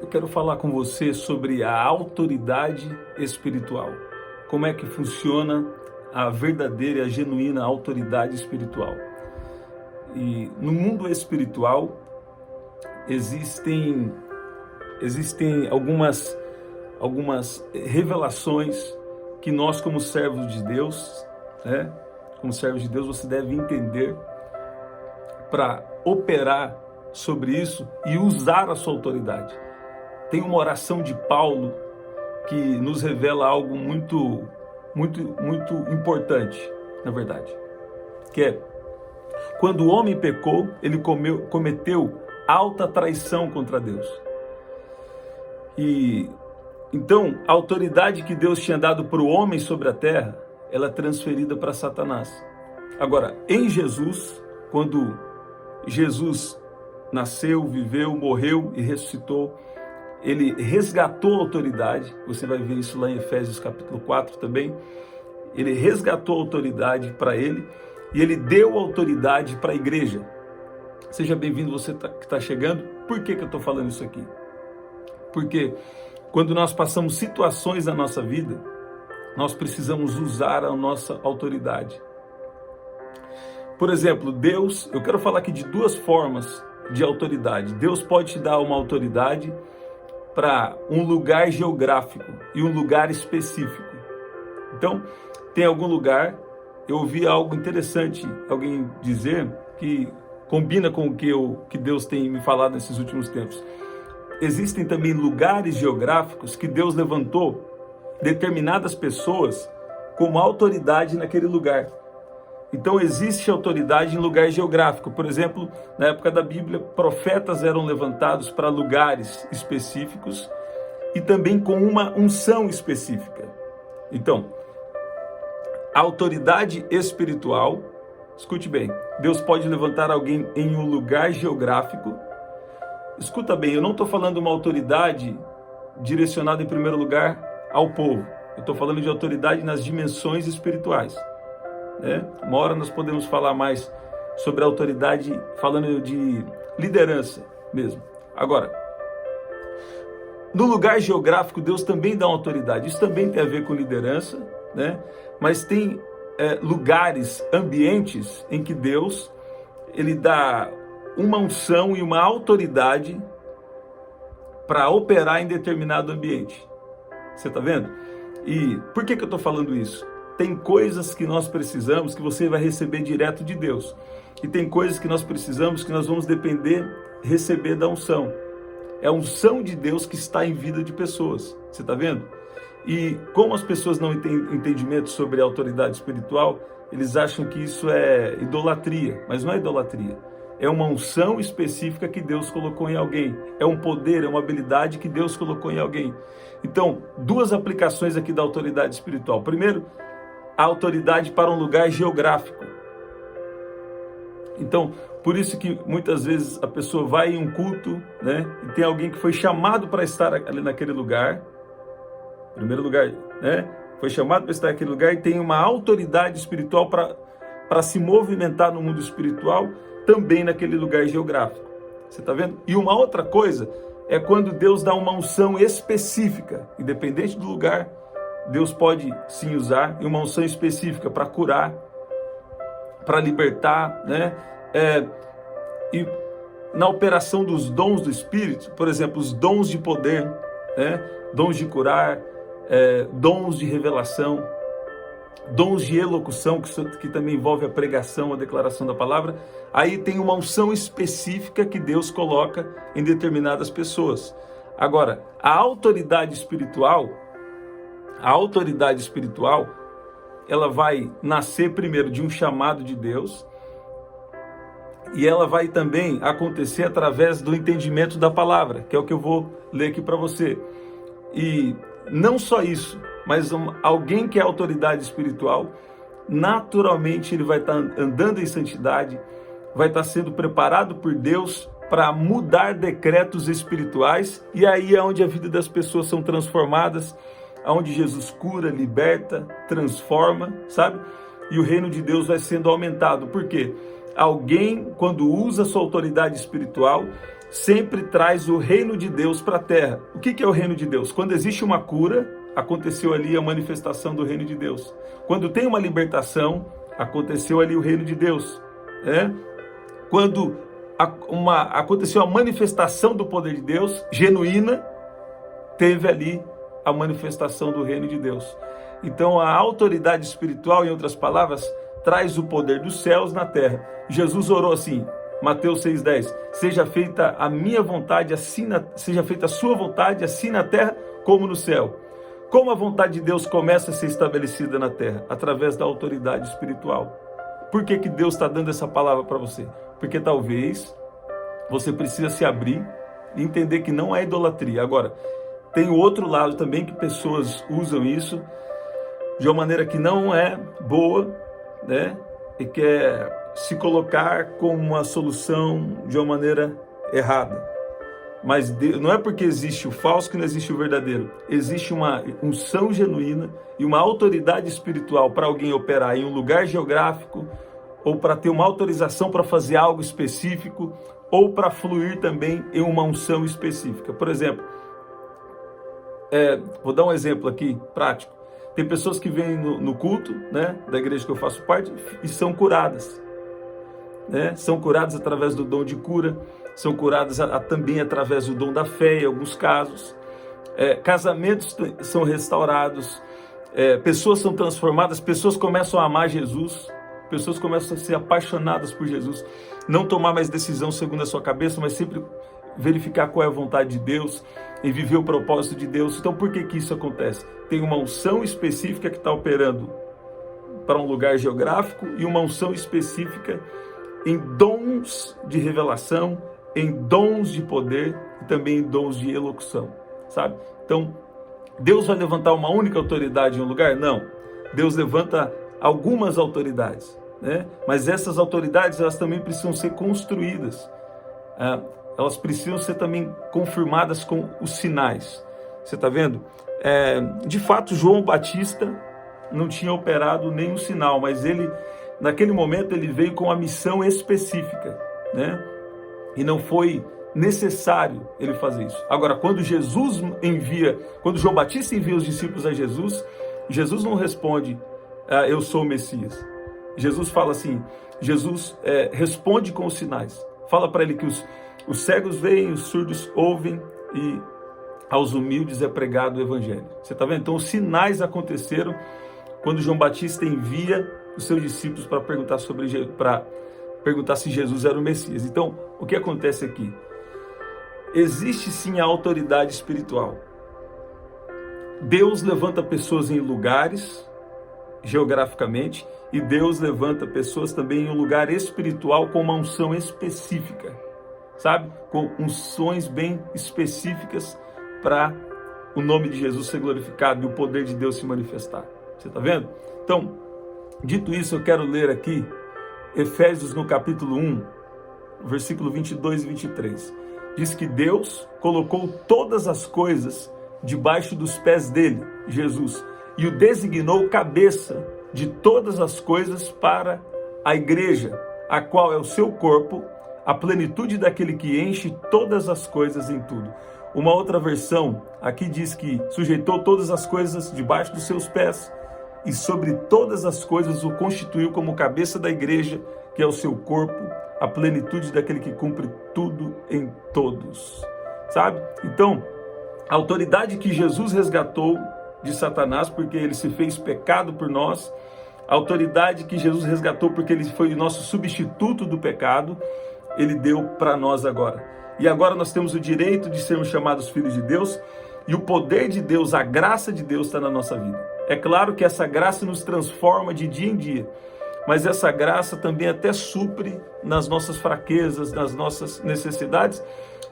eu quero falar com você sobre a autoridade espiritual. Como é que funciona a verdadeira e a genuína autoridade espiritual. E no mundo espiritual existem algumas revelações que nós, como servos de Deus, como servos de Deus, você deve entender para operar sobre isso e usar a sua autoridade. Tem uma oração de Paulo que nos revela algo muito importante, na verdade, que é: quando o homem pecou, ele cometeu alta traição contra Deus. E então a autoridade que Deus tinha dado para o homem sobre a terra, ela é transferida para Satanás. Agora, em Jesus, quando Jesus nasceu, viveu, morreu e ressuscitou, ele resgatou a autoridade. Você vai ver isso lá em Efésios capítulo 4 também. Ele resgatou a autoridade para ele e ele deu autoridade para a igreja. Seja bem-vindo você que está chegando. Por que eu estou falando isso aqui? Porque quando nós passamos situações na nossa vida, nós precisamos usar a nossa autoridade. Por exemplo, Deus, eu quero falar aqui de duas formas de autoridade. Deus pode te dar uma autoridade para um lugar geográfico e um lugar específico. Então, tem algum lugar, eu ouvi algo interessante, alguém dizer que combina com o que Deus tem me falado nesses últimos tempos. Existem também lugares geográficos que Deus levantou determinadas pessoas como autoridade naquele lugar. Então existe autoridade em lugar geográfico. Por exemplo, na época da Bíblia, profetas eram levantados para lugares específicos e também com uma unção específica. Então, a autoridade espiritual, escute bem, Deus pode levantar alguém em um lugar geográfico. Escuta bem, eu não estou falando de uma autoridade direcionada em primeiro lugar ao povo. Eu estou falando de autoridade nas dimensões espirituais. Uma hora nós podemos falar mais sobre a autoridade, falando de liderança mesmo. Agora, no lugar geográfico, Deus também dá uma autoridade. Isso também tem a ver com liderança, mas tem lugares, ambientes em que Deus ele dá uma unção e uma autoridade para operar em determinado ambiente. Você está vendo? E por que eu estou falando isso? Tem coisas que nós precisamos que você vai receber direto de Deus. E tem coisas que nós precisamos que nós vamos receber da unção. É a unção de Deus que está em vida de pessoas. Você está vendo? E como as pessoas não têm entendimento sobre a autoridade espiritual, eles acham que isso é idolatria. Mas não é idolatria. É uma unção específica que Deus colocou em alguém. É um poder, é uma habilidade que Deus colocou em alguém. Então, duas aplicações aqui da autoridade espiritual. Primeiro, a autoridade para um lugar geográfico. Então, por isso que muitas vezes a pessoa vai em um culto, e tem alguém que foi chamado para estar ali naquele lugar, primeiro lugar, foi chamado para estar naquele lugar e tem uma autoridade espiritual para se movimentar no mundo espiritual, também naquele lugar geográfico. Você está vendo? E uma outra coisa é quando Deus dá uma unção específica, independente do lugar, Deus pode sim usar uma unção específica para curar, para libertar, e na operação dos dons do Espírito, por exemplo, os dons de poder, dons de curar, dons de revelação, dons de elocução, que também envolve a pregação, a declaração da palavra. Aí tem uma unção específica que Deus coloca em determinadas pessoas. Agora, a autoridade espiritual, ela vai nascer primeiro de um chamado de Deus e ela vai também acontecer através do entendimento da palavra, que é o que eu vou ler aqui para você. E não só isso, mas alguém que é autoridade espiritual, naturalmente ele vai estar andando em santidade, vai estar sendo preparado por Deus para mudar decretos espirituais, e aí é onde a vida das pessoas são transformadas, onde Jesus cura, liberta, transforma, sabe? E o reino de Deus vai sendo aumentado. Por quê? Alguém, quando usa sua autoridade espiritual, sempre traz o reino de Deus para a terra. O que é o reino de Deus? Quando existe uma cura, aconteceu ali a manifestação do reino de Deus. Quando tem uma libertação, aconteceu ali o reino de Deus. Quando aconteceu a manifestação do poder de Deus, genuína, teve ali a manifestação do reino de Deus. Então a autoridade espiritual, em outras palavras, traz o poder dos céus na terra. Jesus orou assim, Mateus 6,10, seja feita a minha vontade, seja feita a sua vontade, assim na terra como no céu. Como a vontade de Deus começa a ser estabelecida na terra? Através da autoridade espiritual. Por que Deus está dando essa palavra para você? Porque talvez você precisa se abrir e entender que não é idolatria. Agora, tem o outro lado também que pessoas usam isso de uma maneira que não é boa, e quer se colocar como uma solução de uma maneira errada. Mas não é porque existe o falso que não existe o verdadeiro. Existe uma unção genuína e uma autoridade espiritual para alguém operar em um lugar geográfico, ou para ter uma autorização para fazer algo específico, ou para fluir também em uma unção específica. Por exemplo, vou dar um exemplo aqui prático. Tem pessoas que vêm no culto, da igreja que eu faço parte, e são curadas. São curadas através do dom de cura, são curadas também através do dom da fé, em alguns casos. Casamentos são restaurados, pessoas são transformadas, pessoas começam a amar Jesus, pessoas começam a ser apaixonadas por Jesus, não tomar mais decisão segundo a sua cabeça, mas sempre verificar qual é a vontade de Deus e viver o propósito de Deus. Então por que isso acontece? Tem uma unção específica que está operando para um lugar geográfico e uma unção específica em dons de revelação, em dons de poder e também em dons de elocução, sabe? Então, Deus vai levantar uma única autoridade em um lugar? Não. Deus levanta algumas autoridades, mas essas autoridades, elas também precisam ser construídas. Elas precisam ser também confirmadas com os sinais. Você está vendo? De fato, João Batista não tinha operado nenhum sinal, mas naquele momento, ele veio com uma missão específica, E não foi necessário ele fazer isso. Agora, quando João Batista envia os discípulos a Jesus, Jesus não responde, eu sou o Messias. Jesus fala assim, Jesus responde com os sinais. Fala para ele que os cegos veem, os surdos ouvem e aos humildes é pregado o evangelho. Você está vendo? Então os sinais aconteceram quando João Batista envia os seus discípulos para perguntar se Jesus era o Messias. Então, o que acontece aqui? Existe sim a autoridade espiritual. Deus levanta pessoas em lugares, geograficamente, e Deus levanta pessoas também em um lugar espiritual com uma unção específica, sabe? Com unções bem específicas para o nome de Jesus ser glorificado e o poder de Deus se manifestar. Você está vendo? Então, dito isso, eu quero ler aqui Efésios no capítulo 1, versículo 22 e 23. Diz que Deus colocou todas as coisas debaixo dos pés dele, Jesus, e o designou cabeça de todas as coisas para a igreja, a qual é o seu corpo, a plenitude daquele que enche todas as coisas em tudo. Uma outra versão aqui diz que sujeitou todas as coisas debaixo dos seus pés e sobre todas as coisas o constituiu como cabeça da igreja, que é o seu corpo, a plenitude daquele que cumpre tudo em todos. Sabe? Então, a autoridade que Jesus resgatou de Satanás, porque ele se fez pecado por nós, a autoridade que Jesus resgatou porque ele foi o nosso substituto do pecado, ele deu para nós agora. E agora nós temos o direito de sermos chamados filhos de Deus, e o poder de Deus, a graça de Deus está na nossa vida. É claro que essa graça nos transforma de dia em dia, mas essa graça também até supre nas nossas fraquezas, nas nossas necessidades,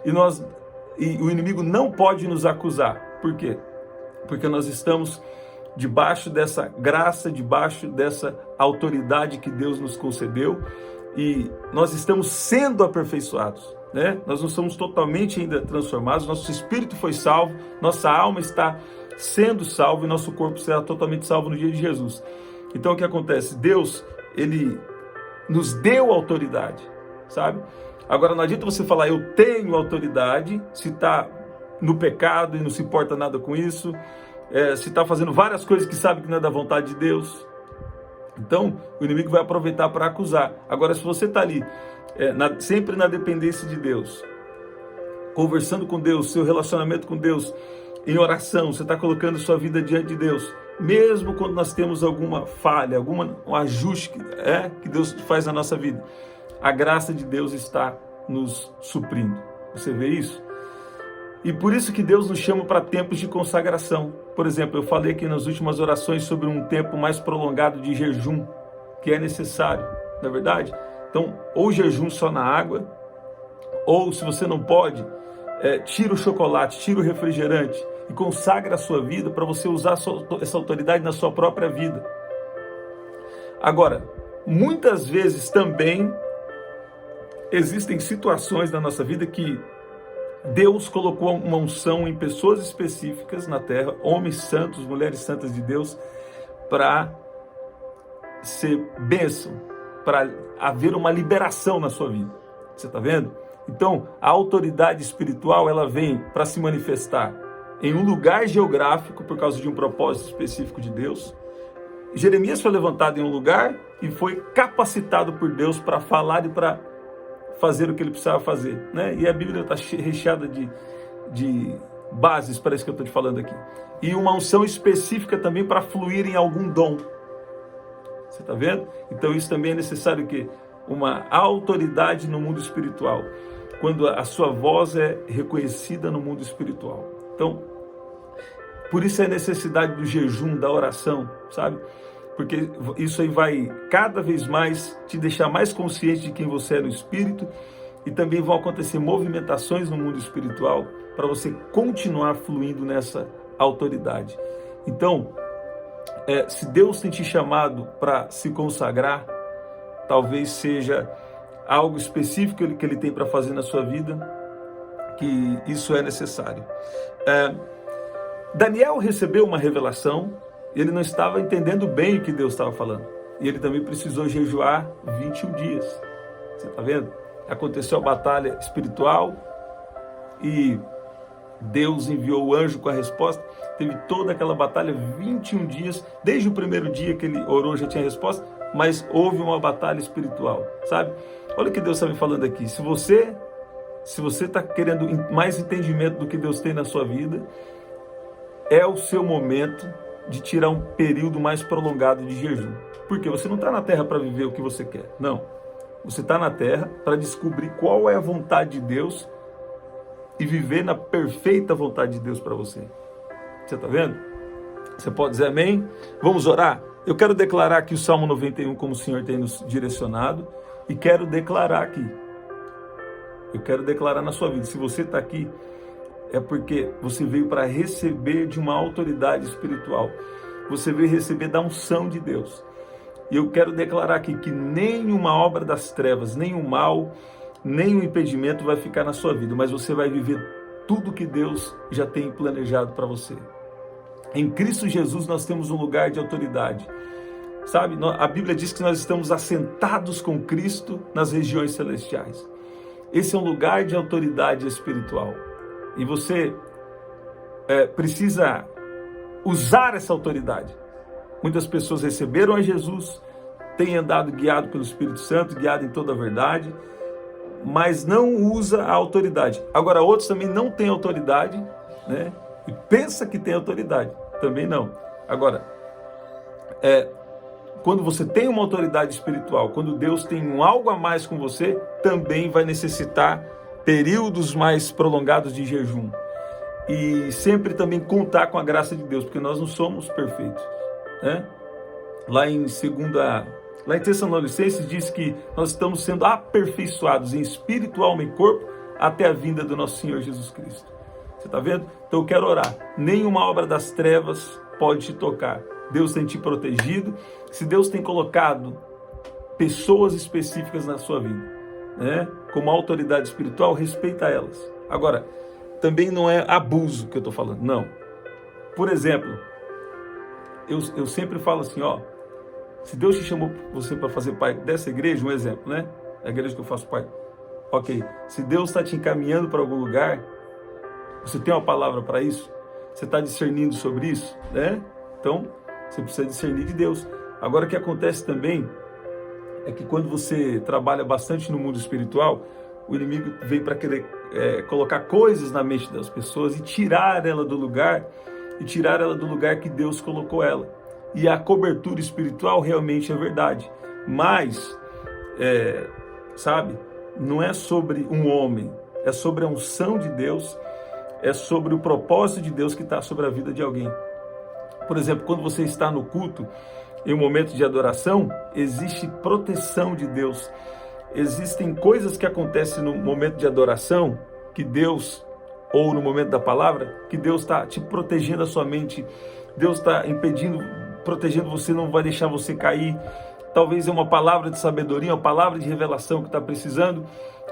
e o inimigo não pode nos acusar. Por quê? Porque nós estamos debaixo dessa graça, debaixo dessa autoridade que Deus nos concedeu, e nós estamos sendo aperfeiçoados, Nós não somos totalmente ainda transformados, nosso espírito foi salvo, nossa alma está sendo salvo e nosso corpo será totalmente salvo no dia de Jesus. Então o que acontece? Deus, ele nos deu autoridade, sabe? Agora, não adianta você falar, eu tenho autoridade, se está no pecado e não se importa nada com isso, se está fazendo várias coisas que sabe que não é da vontade de Deus. Então, o inimigo vai aproveitar para acusar. Agora, se você está ali, sempre na dependência de Deus, conversando com Deus, seu relacionamento com Deus, em oração, você está colocando sua vida diante de Deus, mesmo quando nós temos alguma falha, um ajuste que Deus faz na nossa vida, a graça de Deus está nos suprindo. Você vê isso? E por isso que Deus nos chama para tempos de consagração. Por exemplo, eu falei aqui nas últimas orações sobre um tempo mais prolongado de jejum, que é necessário, não é verdade? Então, ou jejum só na água, ou se você não pode, tira o chocolate, tira o refrigerante e consagra a sua vida para você usar essa autoridade na sua própria vida. Agora, muitas vezes também existem situações na nossa vida que Deus colocou uma unção em pessoas específicas na terra, homens santos, mulheres santas de Deus, para ser bênção, para haver uma liberação na sua vida. Você está vendo? Então, a autoridade espiritual, ela vem para se manifestar em um lugar geográfico por causa de um propósito específico de Deus. Jeremias foi levantado em um lugar e foi capacitado por Deus para falar e para fazer o que ele precisava fazer, né? E a Bíblia está recheada de bases para isso que eu estou te falando aqui. E uma unção específica também para fluir em algum dom. Você está vendo? Então isso também é necessário que uma autoridade no mundo espiritual, quando a sua voz é reconhecida no mundo espiritual. Então, por isso é a necessidade do jejum, da oração, sabe? Porque isso aí vai cada vez mais te deixar mais consciente de quem você é no Espírito, e também vão acontecer movimentações no mundo espiritual para você continuar fluindo nessa autoridade. Então, se Deus tem te chamado para se consagrar, talvez seja algo específico que Ele tem para fazer na sua vida, que isso é necessário. Daniel recebeu uma revelação. Ele não estava entendendo bem o que Deus estava falando. E ele também precisou jejuar 21 dias. Você está vendo? Aconteceu a batalha espiritual e Deus enviou o anjo com a resposta. Teve toda aquela batalha, 21 dias. Desde o primeiro dia que ele orou já tinha resposta, mas houve uma batalha espiritual, sabe? Olha o que Deus está me falando aqui. Se você está querendo mais entendimento do que Deus tem na sua vida, é o seu momento de tirar um período mais prolongado de jejum. Porque você não está na terra para viver o que você quer. Não. Você está na terra para descobrir qual é a vontade de Deus e viver na perfeita vontade de Deus para você. Você está vendo? Você pode dizer amém? Vamos orar? Eu quero declarar aqui o Salmo 91 como o Senhor tem nos direcionado e quero declarar aqui. Eu quero declarar na sua vida. Se você está aqui, é porque você veio para receber de uma autoridade espiritual. Você veio receber da unção de Deus. E eu quero declarar aqui que nenhuma obra das trevas, nenhum mal, nenhum impedimento vai ficar na sua vida, mas você vai viver tudo que Deus já tem planejado para você. Em Cristo Jesus nós temos um lugar de autoridade. Sabe, a Bíblia diz que nós estamos assentados com Cristo nas regiões celestiais. Esse é um lugar de autoridade espiritual. E você precisa usar essa autoridade. Muitas pessoas receberam a Jesus, têm andado guiado pelo Espírito Santo, guiado em toda a verdade, mas não usa a autoridade. Agora, outros também não têm autoridade, né? E pensa que tem autoridade. Também não. Agora, quando você tem uma autoridade espiritual, quando Deus tem um algo a mais com você, também vai necessitar períodos mais prolongados de jejum. E sempre também contar com a graça de Deus, porque nós não somos perfeitos, né? Lá em Tessalonicenses diz que nós estamos sendo aperfeiçoados em espírito, alma e corpo até a vinda do nosso Senhor Jesus Cristo. Você está vendo? Então eu quero orar. Nenhuma obra das trevas pode te tocar. Deus tem te protegido. Se Deus tem colocado pessoas específicas na sua vida, né, como autoridade espiritual, respeita elas. Agora, também não é abuso que eu estou falando, não. Por exemplo, eu sempre falo assim, se Deus te chamou você para fazer parte dessa igreja, um exemplo, né? A igreja que eu faço parte. Ok, se Deus está te encaminhando para algum lugar, você tem uma palavra para isso? Você está discernindo sobre isso, né? Então, você precisa discernir de Deus. Agora, o que acontece também é que quando você trabalha bastante no mundo espiritual, o inimigo vem para querer colocar coisas na mente das pessoas e tirar ela do lugar, que Deus colocou ela. E a cobertura espiritual realmente é verdade. Mas, sabe, não é sobre um homem, é sobre a unção de Deus, é sobre o propósito de Deus que está sobre a vida de alguém. Por exemplo, quando você está no culto, em um momento de adoração, existe proteção de Deus. Existem coisas que acontecem no momento de adoração, que Deus, ou no momento da palavra, que Deus está te protegendo a sua mente, Deus está protegendo você, não vai deixar você cair. Talvez é uma palavra de sabedoria, uma palavra de revelação que está precisando,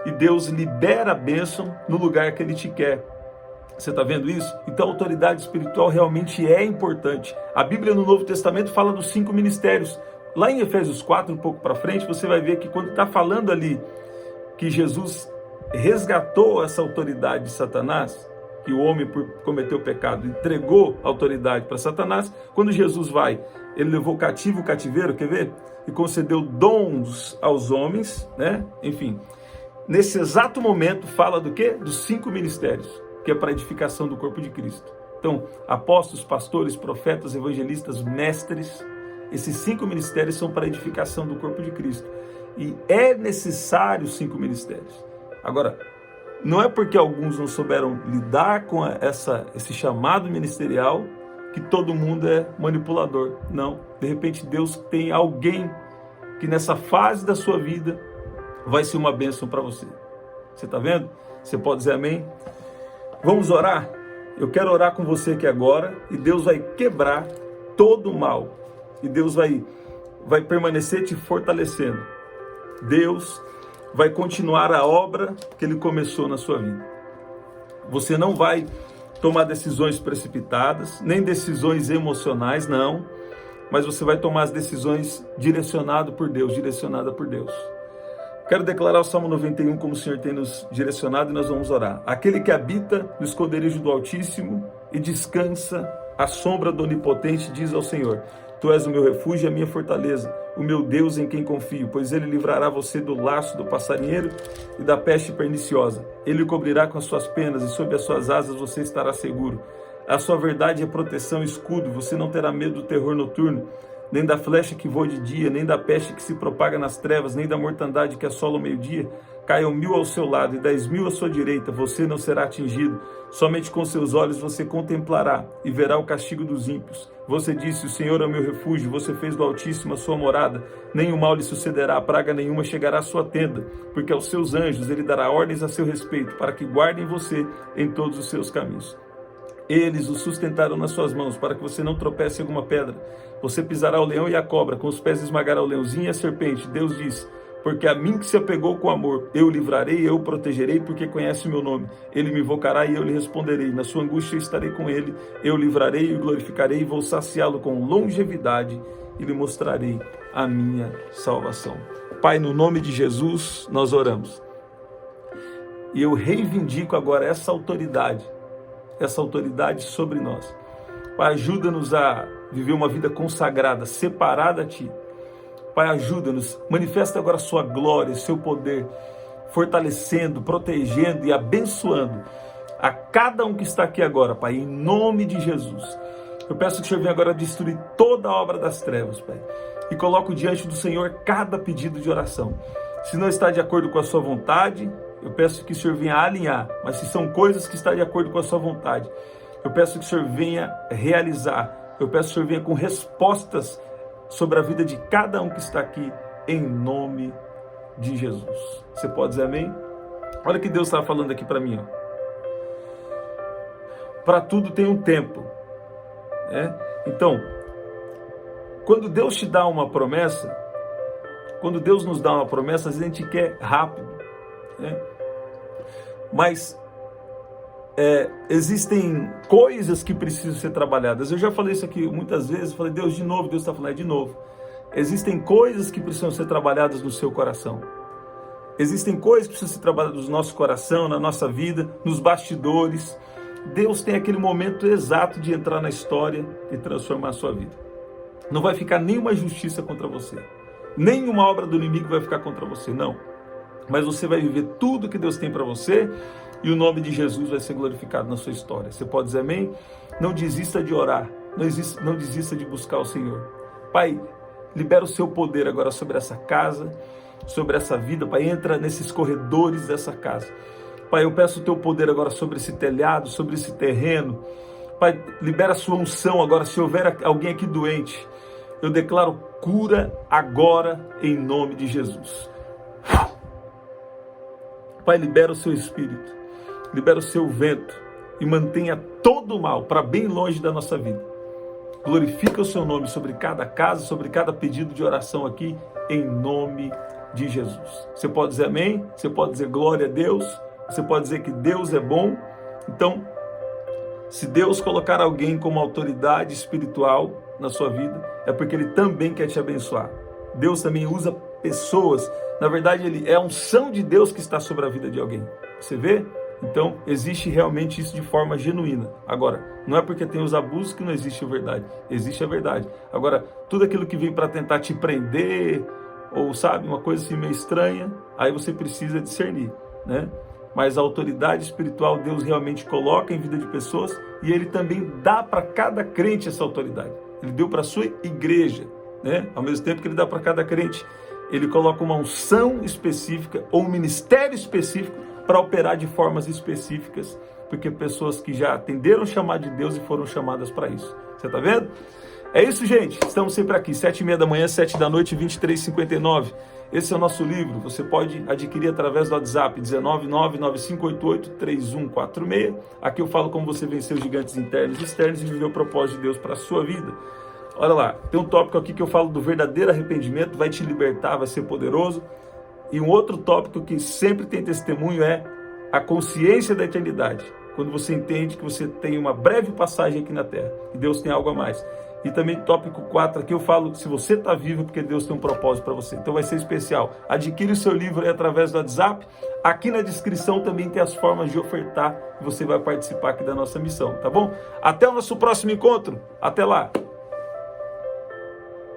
e Deus libera a bênção no lugar que Ele te quer. Você está vendo isso? Então a autoridade espiritual realmente é importante. A Bíblia no Novo Testamento fala dos 5 ministérios. Lá em Efésios 4, um pouco para frente, você vai ver que quando está falando ali que Jesus resgatou essa autoridade de Satanás, que o homem por cometer o pecado entregou a autoridade para Satanás, quando Jesus vai, ele levou cativo o cativeiro, quer ver? E concedeu dons aos homens, né? Enfim, nesse exato momento fala do quê? Dos 5 ministérios, que é para a edificação do corpo de Cristo. Então, apóstolos, pastores, profetas, evangelistas, mestres, esses 5 ministérios são para a edificação do corpo de Cristo. E é necessário 5 ministérios. Agora, não é porque alguns não souberam lidar com esse chamado ministerial que todo mundo é manipulador. Não. De repente Deus tem alguém que nessa fase da sua vida vai ser uma bênção para você. Você está vendo? Você pode dizer amém? Vamos orar? Eu quero orar com você aqui agora e Deus vai quebrar todo o mal. E Deus vai permanecer te fortalecendo. Deus vai continuar a obra que Ele começou na sua vida. Você não vai tomar decisões precipitadas, nem decisões emocionais, não. Mas você vai tomar as decisões direcionada por Deus. Quero declarar o Salmo 91 como o Senhor tem nos direcionado e nós vamos orar. Aquele que habita no esconderijo do Altíssimo e descansa à sombra do Onipotente diz ao Senhor: Tu és o meu refúgio e a minha fortaleza, o meu Deus em quem confio, pois Ele livrará você do laço do passarinheiro e da peste perniciosa. Ele o cobrirá com as suas penas e sob as suas asas você estará seguro. A sua verdade é proteção e escudo, você não terá medo do terror noturno, nem da flecha que voa de dia, nem da peste que se propaga nas trevas, nem da mortandade que assola ao meio-dia. Caiam 1000 ao seu lado e 10.000 à sua direita, você não será atingido. Somente com seus olhos você contemplará e verá o castigo dos ímpios. Você disse: o Senhor é o meu refúgio, você fez do Altíssimo a sua morada. Nenhum mal lhe sucederá, praga nenhuma chegará à sua tenda, porque aos seus anjos ele dará ordens a seu respeito, para que guardem você em todos os seus caminhos. Eles o sustentaram nas suas mãos, para que você não tropece em alguma pedra. Você pisará o leão e a cobra, com os pés esmagará o leãozinho e a serpente. Deus diz: porque a mim que se apegou com amor, eu o livrarei, eu o protegerei, porque conhece o meu nome. Ele me invocará e eu lhe responderei. Na sua angústia eu estarei com ele, eu o livrarei e o glorificarei, e vou saciá-lo com longevidade e lhe mostrarei a minha salvação. Pai, no nome de Jesus, nós oramos. E eu reivindico agora essa autoridade sobre nós. Pai, ajuda-nos a viver uma vida consagrada, separada a Ti. Pai, ajuda-nos, manifesta agora a sua glória, seu poder, fortalecendo, protegendo e abençoando a cada um que está aqui agora, Pai, em nome de Jesus. Eu peço que o Senhor venha agora destruir toda a obra das trevas, Pai, e coloco diante do Senhor cada pedido de oração. Se não está de acordo com a sua vontade, eu peço que o Senhor venha alinhar, mas se são coisas que estão de acordo com a sua vontade, eu peço que o Senhor venha realizar, eu peço que o Senhor venha com respostas sobre a vida de cada um que está aqui, em nome de Jesus. Você pode dizer amém? Olha o que Deus estava falando aqui para mim. Para tudo tem um tempo. Então, quando Deus te dá uma promessa, quando Deus nos dá uma promessa, às vezes a gente quer rápido. Mas existem coisas que precisam ser trabalhadas. Eu já falei isso aqui muitas vezes, falei: Deus, de novo, Deus está falando, de novo. Existem coisas que precisam ser trabalhadas no seu coração. Existem coisas que precisam ser trabalhadas no nosso coração, na nossa vida, nos bastidores. Deus tem aquele momento exato de entrar na história e transformar a sua vida. Não vai ficar nenhuma justiça contra você. Nenhuma obra do inimigo vai ficar contra você, não. Mas você vai viver tudo que Deus tem para você e o nome de Jesus vai ser glorificado na sua história. Você pode dizer amém? Não desista de orar. Não desista de buscar o Senhor. Pai, libera o seu poder agora sobre essa casa, sobre essa vida. Pai, entra nesses corredores dessa casa. Pai, eu peço o teu poder agora sobre esse telhado, sobre esse terreno. Pai, libera a sua unção agora. Se houver alguém aqui doente, eu declaro cura agora em nome de Jesus. Pai, libera o seu espírito, libera o seu vento e mantenha todo o mal para bem longe da nossa vida. Glorifica o seu nome sobre cada casa, sobre cada pedido de oração aqui, em nome de Jesus. Você pode dizer amém? Você pode dizer glória a Deus? Você pode dizer que Deus é bom? Então, se Deus colocar alguém como autoridade espiritual na sua vida, é porque Ele também quer te abençoar. Deus também usa pessoas. Na verdade, é a unção de Deus que está sobre a vida de alguém. Você vê? Então, existe realmente isso de forma genuína. Agora, não é porque tem os abusos que não existe a verdade. Existe a verdade. Agora, tudo aquilo que vem para tentar te prender, ou sabe, uma coisa assim meio estranha, aí você precisa discernir, né? Mas a autoridade espiritual Deus realmente coloca em vida de pessoas e Ele também dá para cada crente essa autoridade. Ele deu para a sua igreja, né? Ao mesmo tempo que Ele dá para cada crente, Ele coloca uma unção específica ou um ministério específico para operar de formas específicas, porque pessoas que já atenderam o chamado de Deus e foram chamadas para isso. Você está vendo? É isso, gente. Estamos sempre aqui, 7h30 da manhã, 7 da noite, 23h59. Esse é o nosso livro. Você pode adquirir através do WhatsApp 19995883146. Aqui eu falo como você vencer os gigantes internos e externos e viver o propósito de Deus para a sua vida. Olha lá, tem um tópico aqui que eu falo do verdadeiro arrependimento, vai te libertar, vai ser poderoso. E um outro tópico que sempre tem testemunho é a consciência da eternidade. Quando você entende que você tem uma breve passagem aqui na Terra e Deus tem algo a mais. E também tópico 4 aqui eu falo, se você está vivo, porque Deus tem um propósito para você. Então vai ser especial. Adquire o seu livro aí através do WhatsApp. Aqui na descrição também tem as formas de ofertar. E você vai participar aqui da nossa missão, tá bom? Até o nosso próximo encontro. Até lá.